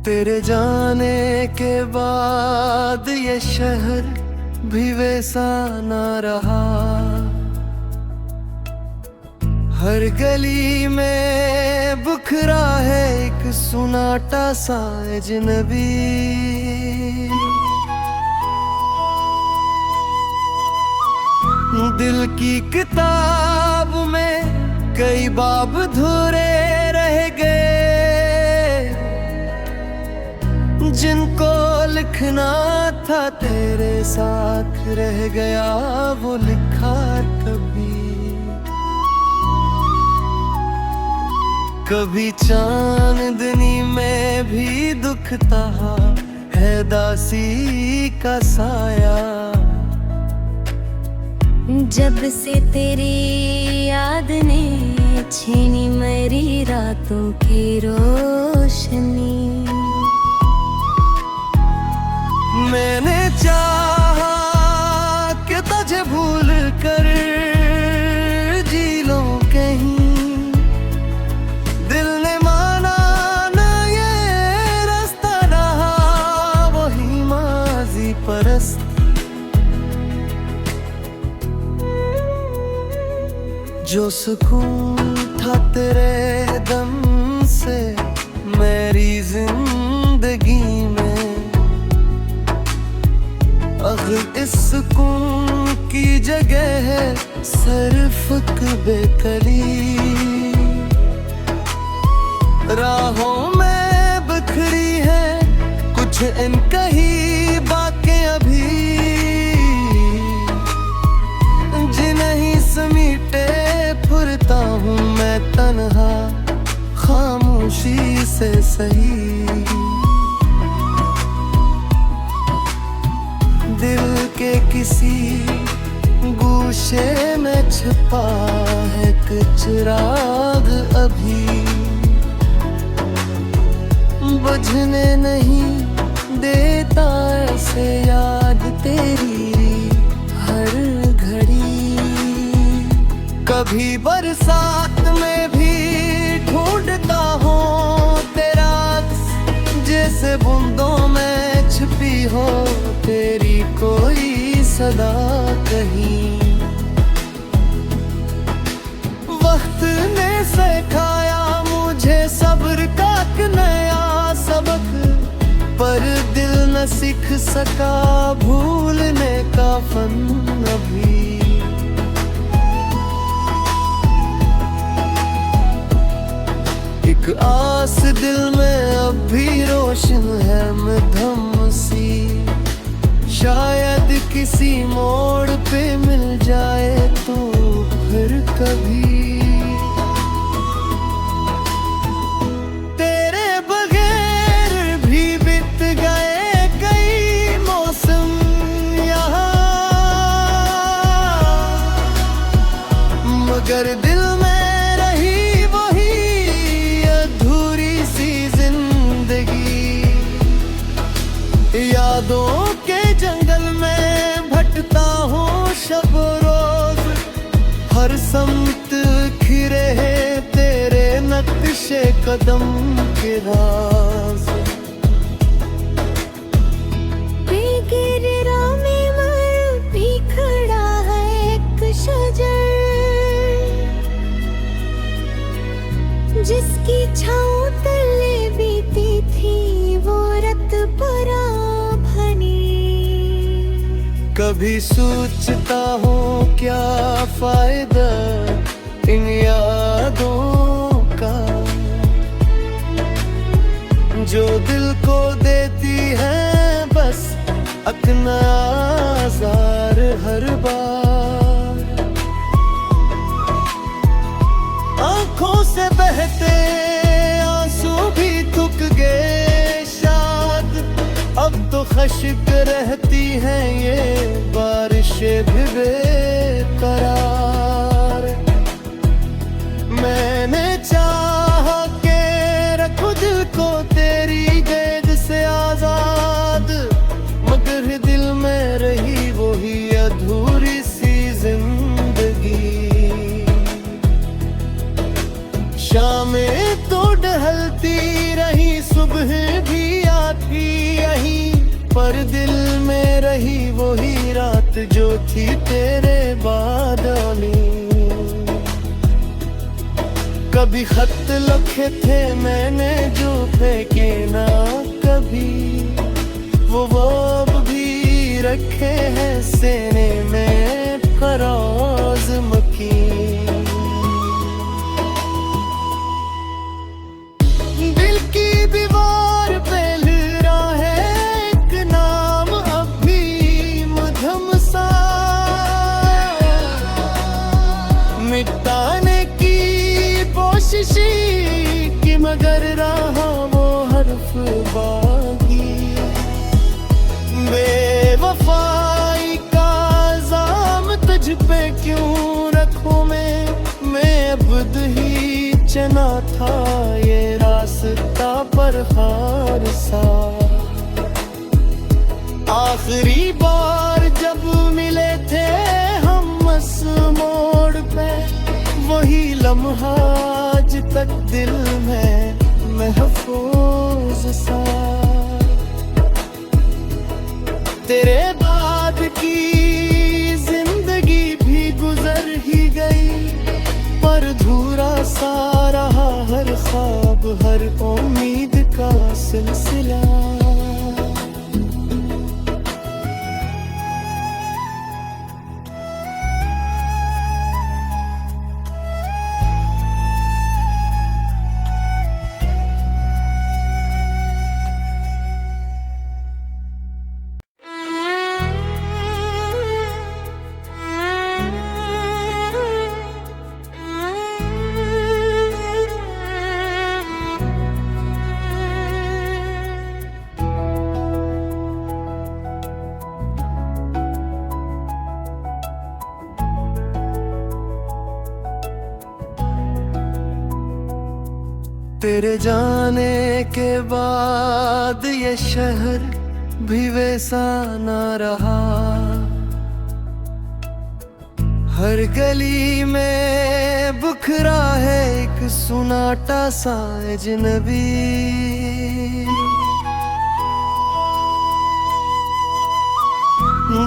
तेरे जाने के बाद ये शहर भी वैसा ना रहा। हर गली में बुखरा है एक सुनाटा सा अजनबी। दिल की किताब में कई बाब धुरे रह गए, जिनको लिखना था तेरे साथ रह गया वो लिखा कभी। कभी चांदनी में भी दुखता है दासी का साया। जब से तेरी याद ने छीनी मेरी रातों की रोशनी। मैंने चाहा कि तुझे भूल कर जी लूं कहीं, दिल ने माना ना ये रास्ता रहा वही माजी परस्त। जो सुकून था तेरे दम से मेरी जिंदगी में, अगर इस सुकून की जगह है सिर्फ बेकली। राहों में बिखरी है कुछ इनकही बातें अभी, जिन्हें समीटे फुरता हूँ मैं तन्हा खामोशी से सही। दिल के किसी गूशे में छिपा है चिराग अभी, बुझने नहीं देता ऐसे याद तेरी हर घड़ी। कभी बरसात में भी ढूंढता हूँ तेरा अक्स, जैसे बूंदों में छिपी हो तेरी कोई सदा कहीं। वक्त ने सिखाया मुझे सब्र का एक नया सबक, पर दिल न सीख सका भूलने का फन अभी। एक आस दिल में अब भी रोशन है मध्यम सी, शायद किसी मोड़ पे मिल जाए तो फिर कभी। तेरे बगैर भी बीत गए कई मौसम यहाँ, मगर दिल में यादों के जंगल में भटता हूँ शब रोज। हर समत खिरे हैं तेरे नक्शे कदम के राज। बेगिरा में मर भी खड़ा है एक शजर, जिसकी छाँव तले बीती थी वो रत परा। कभी सोचता हूँ क्या फायदा इन यादों का, जो दिल को देती है बस अपना आज़ार हर बार। आँखों से बहते आंसू भी थक गए शायद, अब तो खश्क रहती हैं ये बारिशें भी बेकरार। मैंने चाहा के रखूं दिल को तेरी कैद से आजाद, मगर दिल में रही वही अधूरी सी जिंदगी। शामें तो ढलती रही सुबह भी पर दिल में रही वही रात जो थी तेरे बादली। कभी खत लिखे थे मैंने जो फेंके ना कभी, वो अब भी रखे हैं सीने में फराज मकीन। दिल की दीवार पे लहरा है एक नाम अब भी मध्यम सा, मिटाने की कोशिश की मगर रहा वो हर्फ बाकी। बेवफाई का इल्जाम तुझ पे क्यों रखूं मैं अब्द ही चना था ये रास्ता पर हार सा। आखिरी बार जब मिले थे हम उस मोड़ पे, वही लम्हा आज तक दिल में महफूज सा। तेरे बाद की जिंदगी भी गुजर ही गई, पर धूरा सा रहा हर ख्वाब हर उम्मीद का सिलसिला। तेरे जाने के बाद ये शहर भी वैसा ना रहा। हर गली में बुखरा है एक सुनाटा सा अजनबी।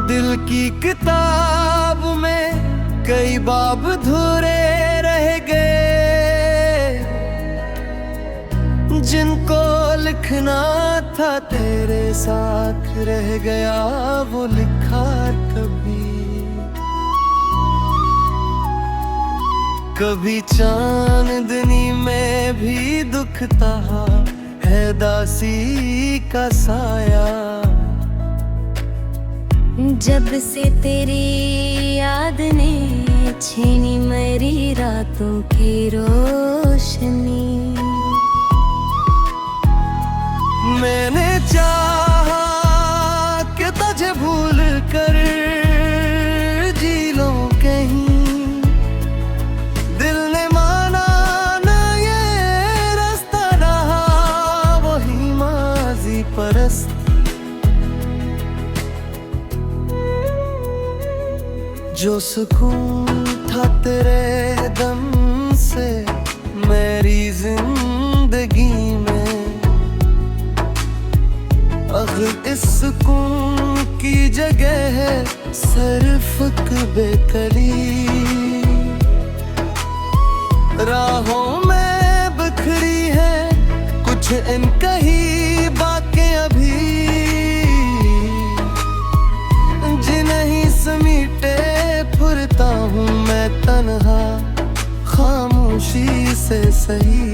दिल की किताब में कई बाब धुरे रह गए, जिनको लिखना था तेरे साथ रह गया वो लिखा कभी। कभी चांदनी में भी दुखता है दासी का साया। जब से तेरी याद ने छीनी मेरी रातों की रोशनी, मैंने चाहा कि तुझे भूल कर जी लूं कहीं, दिल ने माना ना ये रास्ता रहा वही माजी परस्त। जो सुकून था तेरे दम से मेरी जिंदगी में, अब इस सुकून की जगह है सिर्फ बेकली। राहों में बिखरी है कुछ इनकही बातें अभी, जिन्हें समीटे फुरता हूँ मैं तन्हा खामोशी से सही।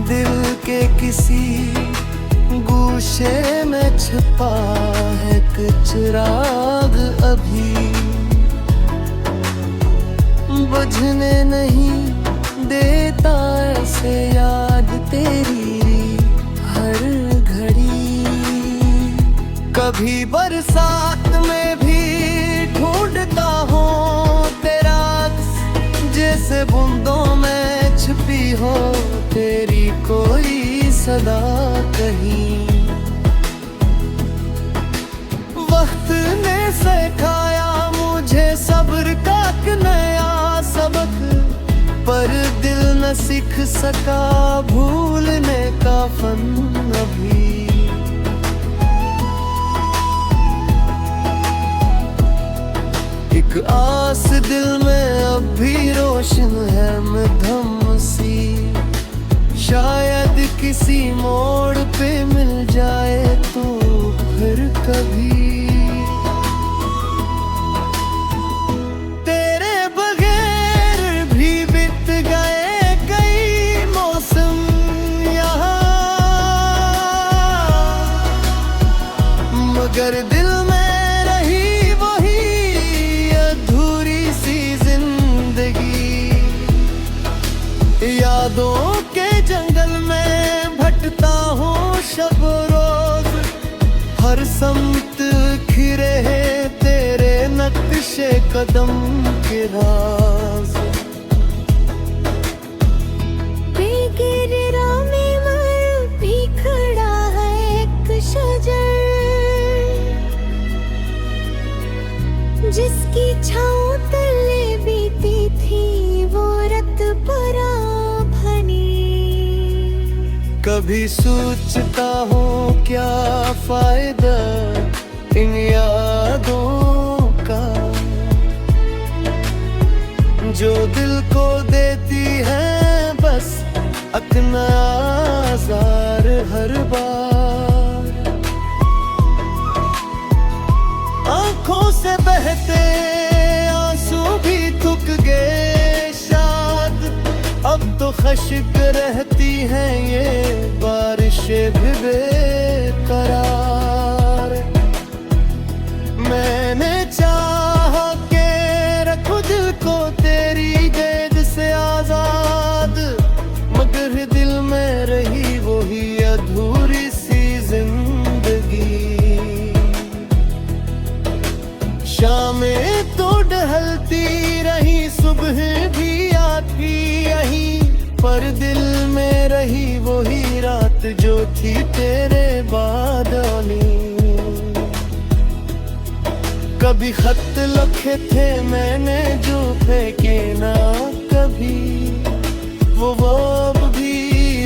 दिल के किसी गूशे में छिपा है कुछ चिराग अभी, बुझने नहीं देता ऐसे याद तेरी हर घड़ी। कभी बरसात में भी ढूंढता हूँ तेरा जैसे बूंदों में छिपी हो तेरी कोई सदा कहीं। वक्त ने सिखाया मुझे सब्र का एक नया सबक, पर दिल न सीख सका भूलने का फन अभी। एक आस दिल में अब भी रोशन है मध्यम सी, शायद किसी मोड़ पे मिल जाए तो फिर कभी। तेरे बगैर भी बीत गए कई मौसम यहाँ, मगर दिल में रही वही अधूरी सी जिंदगी। यादों के जंगल में भटता हूँ शब रोज, हर समत खिरे हैं तेरे नक्शे कदम के राज। बेगिरा में मर भी खड़ा है एक शजर, जिसकी छाँव तले बीती थी वो रत परा भनी। कभी सोचता हूँ क्या फायदा इन यादों का, जो दिल को देती है बस अपना आज़ार हर बार। आँखों से बहते आंसू भी थक गए शाद, अब तो खश्क रहती हैं ये बारिशें भी बेकरार। मैंने चाहा के रखूं दिल को तेरी गेद से आजाद, मगर दिल में रही वही अधूरी सी जिंदगी। शामें तो ढलती रही सुबह भी आती यहीं, पर दिल में रही वही रात जो थी तेरे बाद आनी। कभी खत लिखे थे मैंने जो फेंके ना कभी, वो अब भी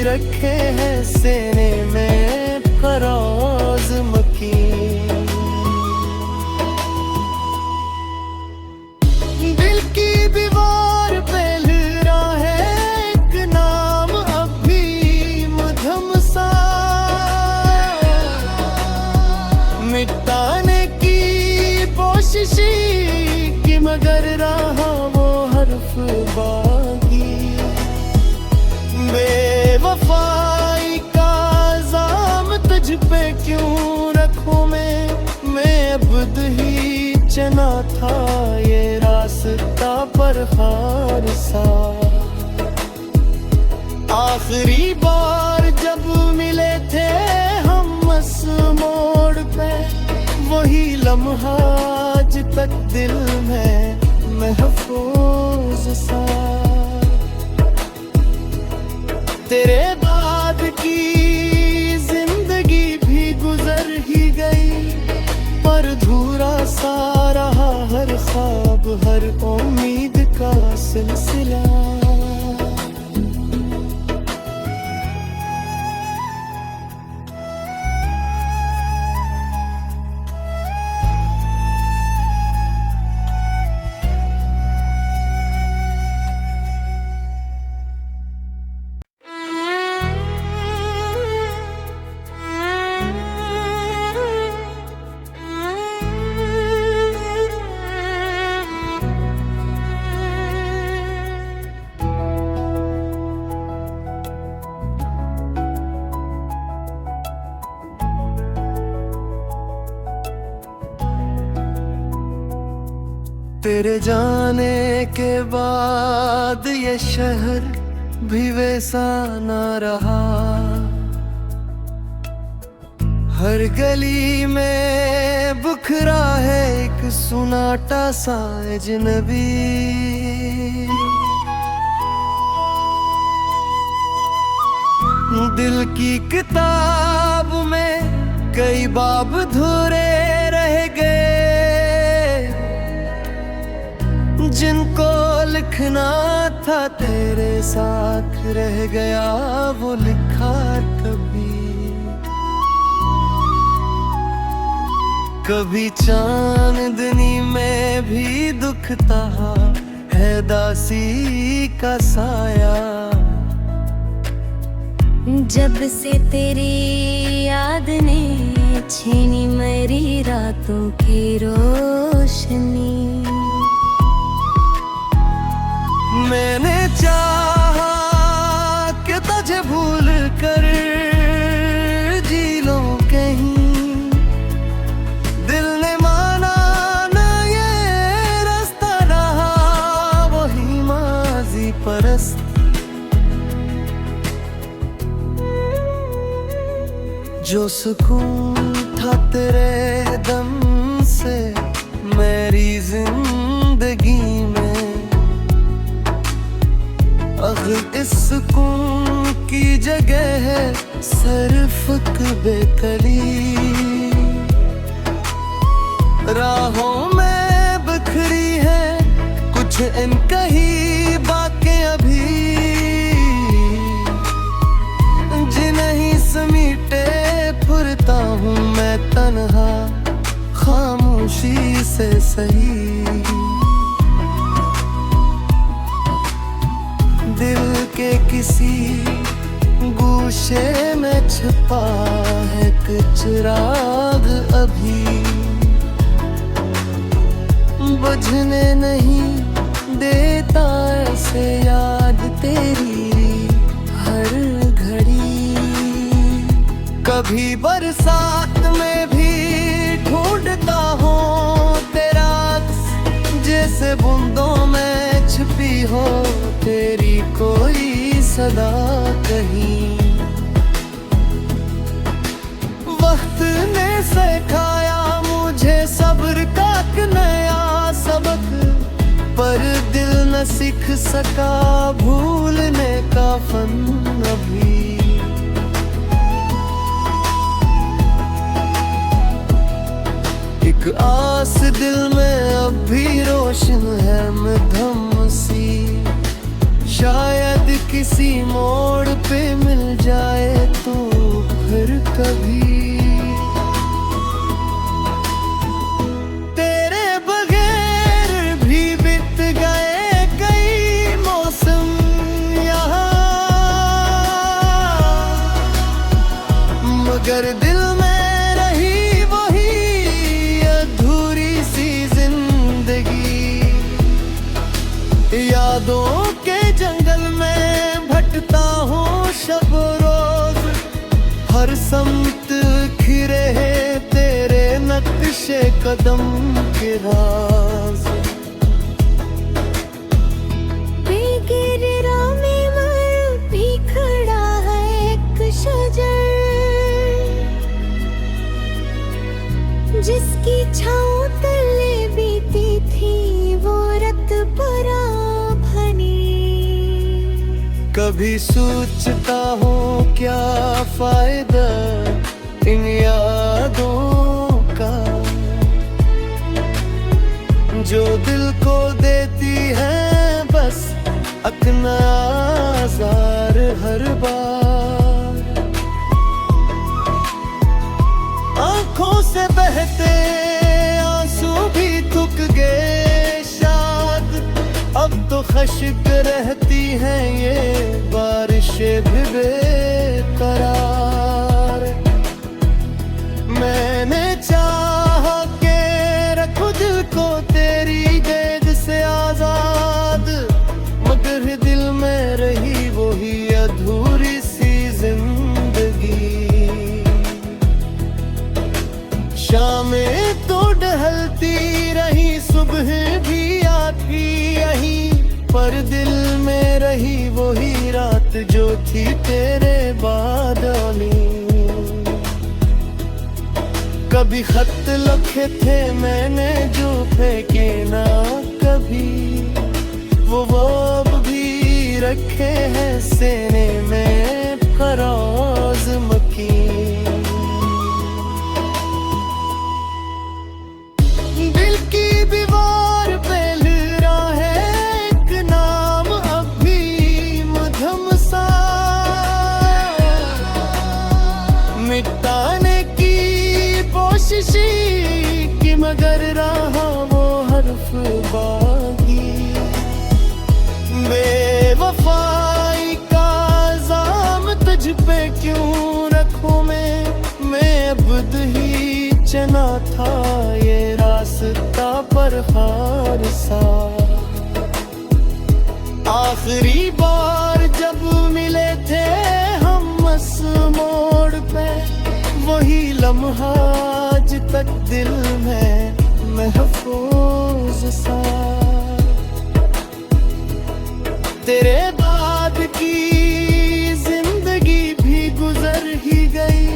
रखे हैं सीने में फराज मकीन। दिल की दीवार पे लहरा है एक नाम अब भी मध्यम सा, मिटाने की कोशिश की मगर रहा वो हर्फ बाकी। बेवफाई का इल्जाम तुझ पे क्यों रखूं मैं अब्द ही चना था ये रास्ता पर हार सा। आखिरी बार जब मिले थे हम इस मोड़ पे, वही लम्हा आज तक दिल में महफूज सा। तेरे बाद की जिंदगी भी गुजर ही गई, पर धूरा सा रहा हर ख्वाब हर उम्मीद का सिलसिला। तेरे जाने के बाद ये शहर भी वैसा न रहा, हर गली में बुखरा है एक सुनाटा सा अजनबी। दिल की किताब में कई बाब धुरे रह गए, जिनको लिख लिखना था तेरे साथ, रह गया वो लिखा कभी। कभी चांदनी में भी दुखता है दासी का साया। जब से तेरी याद ने छीनी मेरी रातों की रोशनी। मैंने चाहा कि तुझे भूल कर जी लूं कहीं, दिल ने माना ना ये रास्ता रहा वही माजी परस्त। जो सुकून था तेरे दम से मेरी जिंदगी में, अब इस सुकून की जगह है सिर्फ बेकली। राहों में बिखरी है कुछ इनकही बातें अभी, जिन्हें समीटे फिरता हूँ मैं तन्हा खामोशी से सही। दिल के किसी गूशे में छिपा है कुछ चिराग अभी, बुझने नहीं देता ऐसे याद तेरी हर घड़ी। कभी बरसात में भी ढूंढता हूँ तेरा अक्स, जैसे बूंदों में छिपी हो तेरी कोई सदा कहीं। वक्त ने सिखाया मुझे सब्र का एक नया सबक, पर दिल न सीख सका भूलने का फन अभी। एक आस दिल में अब भी रोशन है मध्यम सी, शायद किसी मोड़ पे मिल जाए तो फिर कभी। तेरे बगैर भी बीत गए कई मौसम यहाँ, मगर दिल में रही वही अधूरी सी जिंदगी। यादों के जंगल में भटकता हूँ शब रोज, हर समत खिरे है तेरे नक्शे कदम के राज। बेगिरा में मर भी खड़ा है एक शजर, जिसकी छाँव तले बीती थी वो रत परा। कभी सोचता हूँ क्या फायदा इन यादों का, जो दिल को देती है बस अपना आज़ार हर बार। आँखों से बहते आंसू भी थक गए शायद, अब तो खश्क रहती हैं ये बारिशें भी बेकरार। मैंने चाहा के रखूं दिल को तेरी कैद से आजाद, मगर दिल में रही वही अधूरी सी जिंदगी। शामें तो ढलती रही सुबह भी आती यहीं, पर दिल में रही वही रात जो थी तेरे बादली। कभी खत लिखे थे मैंने जो फेंके ना कभी, वो अब भी रखे हैं सीने में फराज मकीन। दिल की दीवार पे लहरा है एक नाम, बागी। बेवफाई का इल्जाम तुझ पे क्यों रखूं मैं अब्द ही चना था ये रास्ता पर हार सा। आखिरी बार जब मिले थे हम मस मोड़ पे, वही लम्हा आज तक दिल में महफूज सा। तेरे बाद की जिंदगी भी गुजर ही गई,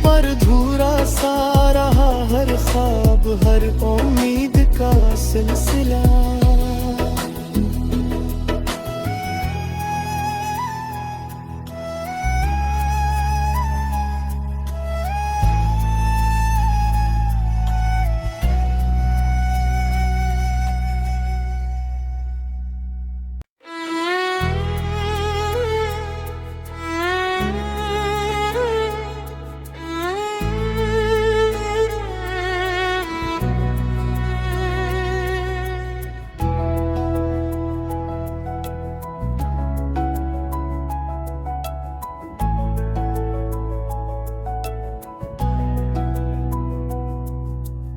पर अधूरा सा रहा हर ख्वाब, हर उम्मीद का सिलसिला।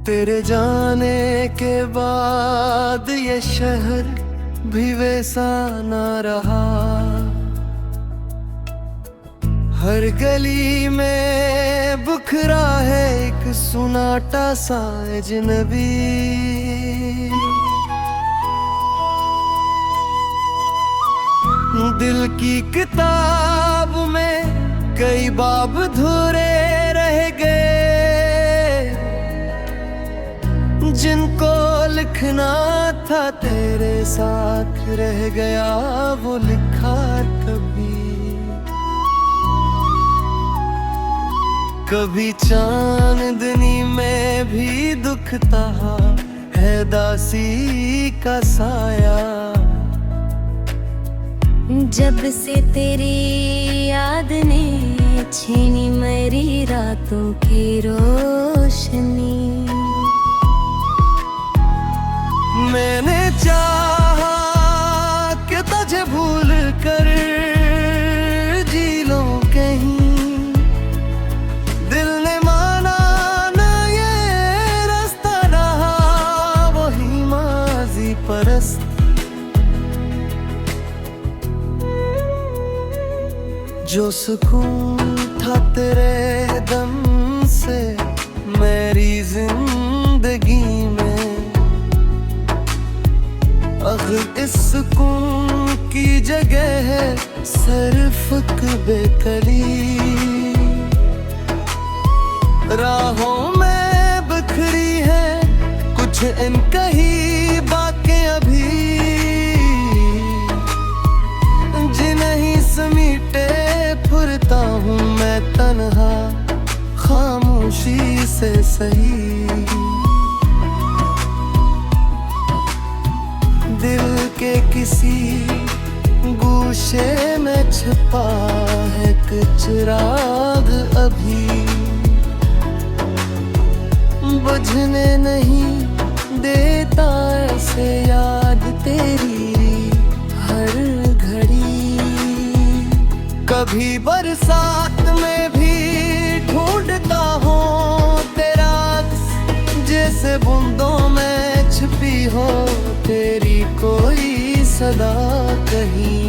तेरे जाने के बाद ये शहर भी वैसा न रहा। हर गली में बुखरा है एक सुनाटा सा अजनबी। दिल की किताब में कई बाब धुरे रह गए, जिनको लिखना था तेरे साथ रह गया वो लिखा कभी चांदनी में भी दुखता है दासी का साया। जब से तेरी याद ने छीनी मेरी रातों की रोशनी। मैंने चाहा कि तुझे भूल कर जी लूं कहीं, दिल ने माना ना ये रास्ता रहा वही माजी परस्त। जो सुकून था तेरे दम से मेरी जिंदगी में, अगर इस सुकून की जगह है सिर्फ बेकली। राहों में बिखरी है कुछ इनकही बातें अभी, जिन्हें समीटे फुरता हूँ मैं तन्हा खामोशी से सही। दिल के किसी गूशे में छिपा है चिराग अभी, बुझने नहीं देता ऐसे याद तेरी हर घड़ी। कभी बरसात में भी ढूंढता हूँ तेरा जैसे बूंदों में छिपी हो तेरी कोई सदा कहीं।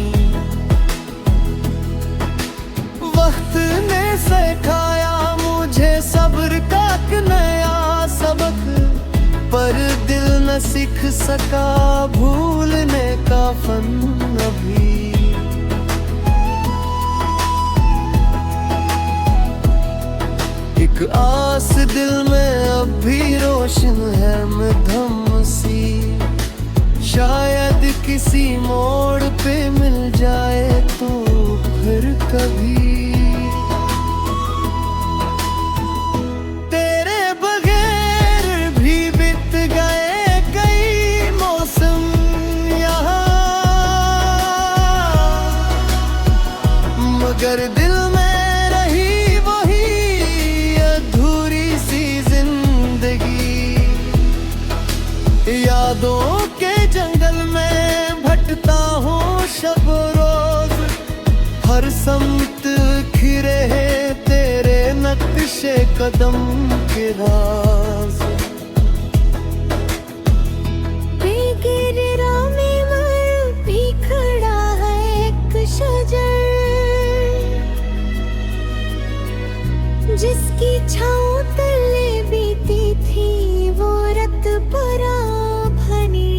वक्त ने सिखाया मुझे सब्र का एक नया सबक, पर दिल न सीख सका भूलने का फन अभी। एक आस दिल में अब भी रोशन है मध्यम सी, शायद किसी मोड़ पे मिल जाए तो फिर कभी। तेरे बगैर भी बीत गए कई मौसम यहाँ, मगर दिल में रही वही अधूरी सी जिंदगी। यादों समत खिरे हैं तेरे नक्शे कदम के राज। बेगिरा में मर भी खड़ा है एक शजर, जिसकी छाँव तले बीती थी वो रत परा भनी।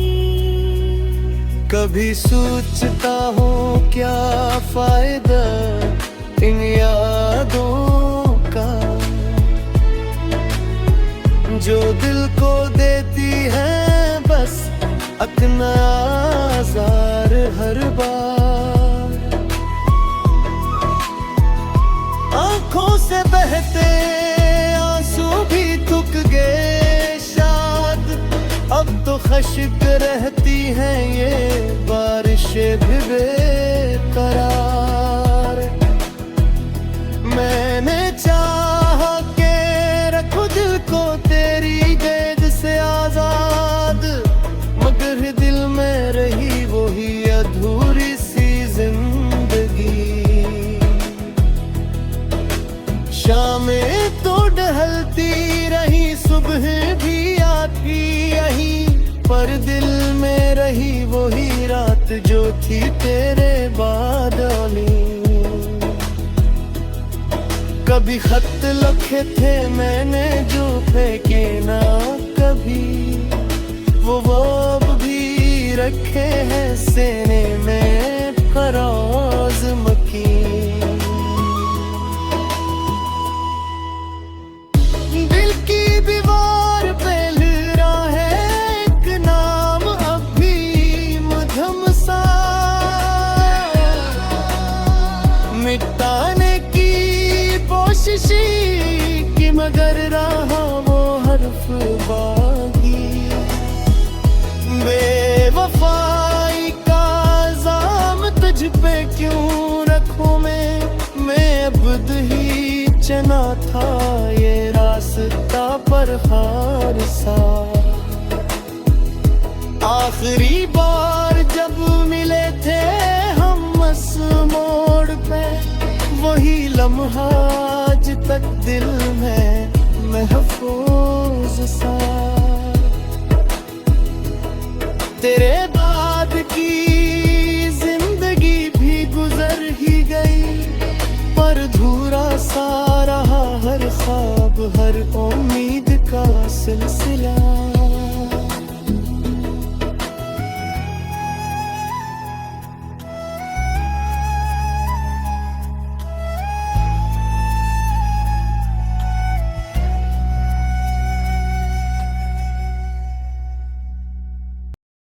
कभी सोचता हूँ क्या फायदा इन यादों का, जो दिल को देती है बस अपना आज़ार हर बार। आँखों से बहते आंसू भी थक गए शायद, अब तो खश्क रहती हैं ये बारिशें भी बेकरार। मैंने चाहा के रखूं दिल को तेरी कैद से आजाद, मगर दिल में रही वही अधूरी सी जिंदगी। शामें तो ढलती रही सुबह भी आती यही, पर दिल में रही वही रात जो थी तेरे बादली। कभी खत लिखे थे मैंने जो फेंके ना कभी, वो अब भी रखे हैं सीने में फराज मकीन। दिल की दीवार पे लहरा है एक नाम अब भी मध्यम सा, मिटाने की कोशिश की मगर रहा वो हर्फ बाकी। बेवफाई का इल्जाम तुझ पे क्यों रखूं मैं अब्द ही चना था ये रास्ता पर हार सा। आखिरी बार जब मिले थे हम इस मोड़ पे, वही लम्हा